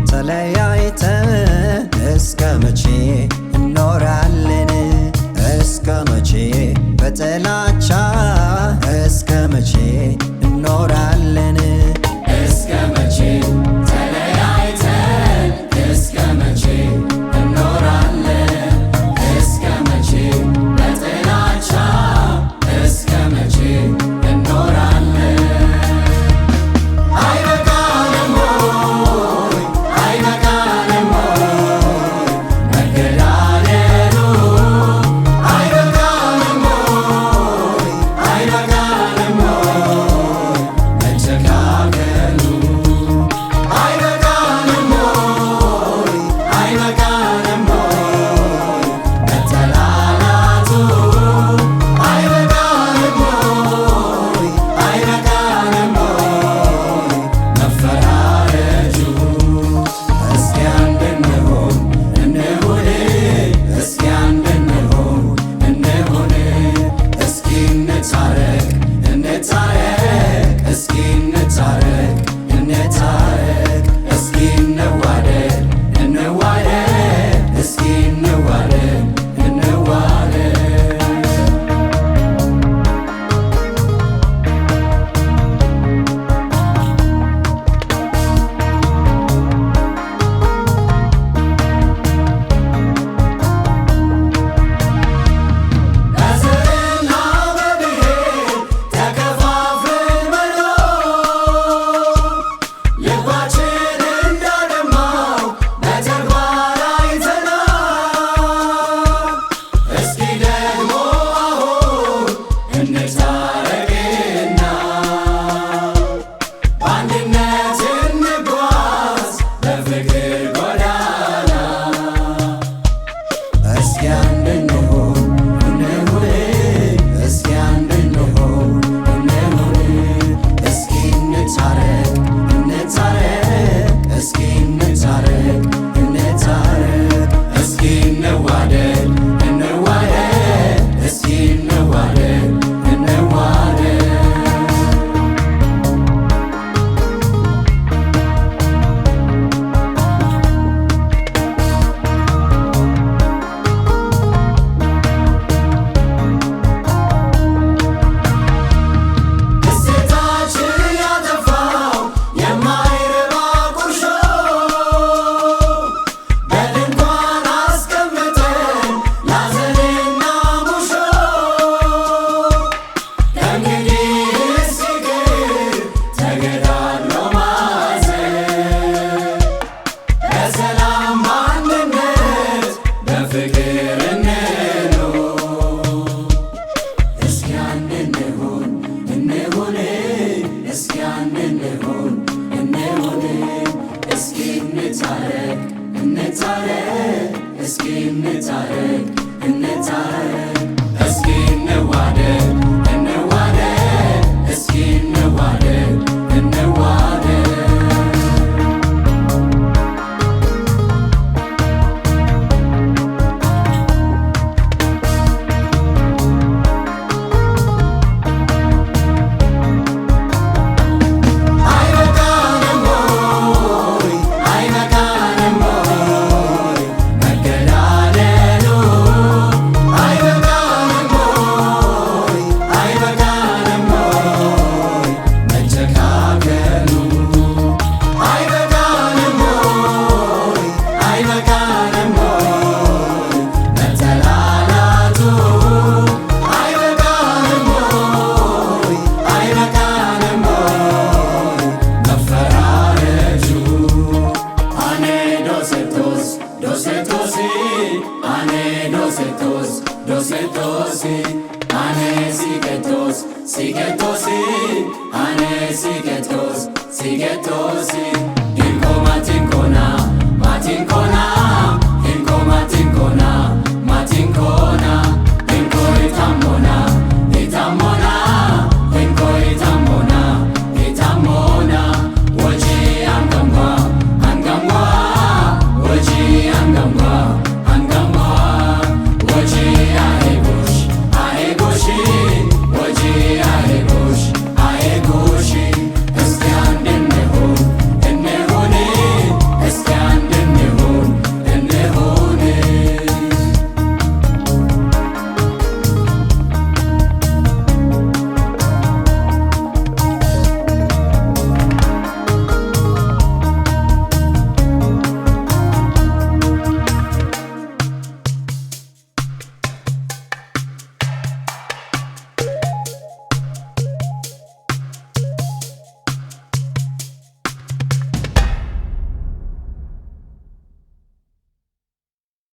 ተለያይተን እስከ መቼ እኖራለን? እስከ መቼ በጥላቻ እስከ መቼ እኖራለን? እስከ መቼ ተለያይተን እስከ መቼ እኖራለን? እስከ መቼ በጥላቻ እስከ መቼ እኖራለን? አይበቃንም ወይ? አይበቃንም ወይ? መገዳደሉ አይበቃንም ወይ? አይበቃንም ወይ? መጨካከሉ አይበቃንም ወይ? አይበቃንም ወይ? መጠላላቱ አይበቃንም ወይ? አይበቃንም ወይ? መፈራረጁ እስኪ አንድ እንሁን እንሁን፣ እስኪ አንድ እንሁን እንሁን፣ እስኪ እንታረቅ እንታረቅ፣ እስኪ እንታረቅ እንታረቅ፣ እስኪ እንዋደድ እንዋደድ፣ እስኪ እንዋደድ እንዋደድ። በዘርና በብሔር ተከፋፍለን መኖር ልባችን እንዳደማው በተግባር አይተናል። እስኪ ደግሞ አሁን እንታረቅና በአንድነት እንጓዝ በፍቅር ጎዳና። እስኪ አንድ እንሁን እንሁን፣ እስኪ አንድ እንሁን እንሁን፣ እስኪ እንታረቅ እንታረቅ፣ እስኪ እንታረቅ እንታረቅ፣ እስኪ እንዋደድ እንዋደድ፣ እስኪ እንዋደድ እንዋደድ። እሴታችን ያጠፋው የማይረባ ቁርሾ በድንኳን አስቀምጠን ላዘንና ሙሾ። ከእንግዲህስ ይቅር ተገዳድሎ ማዘን፣ በሰላም በአንድነት በፍቅር እንኑር። እስኪ አንድ እንሁን እንሁን፣ እስኪ አንድ እንሁን እንሁን፣ እስኪ እንታረቅ እንታረቅ፣ እስኪ እንታረቅ እንታረቅ፣ እስኪ እንዋደድ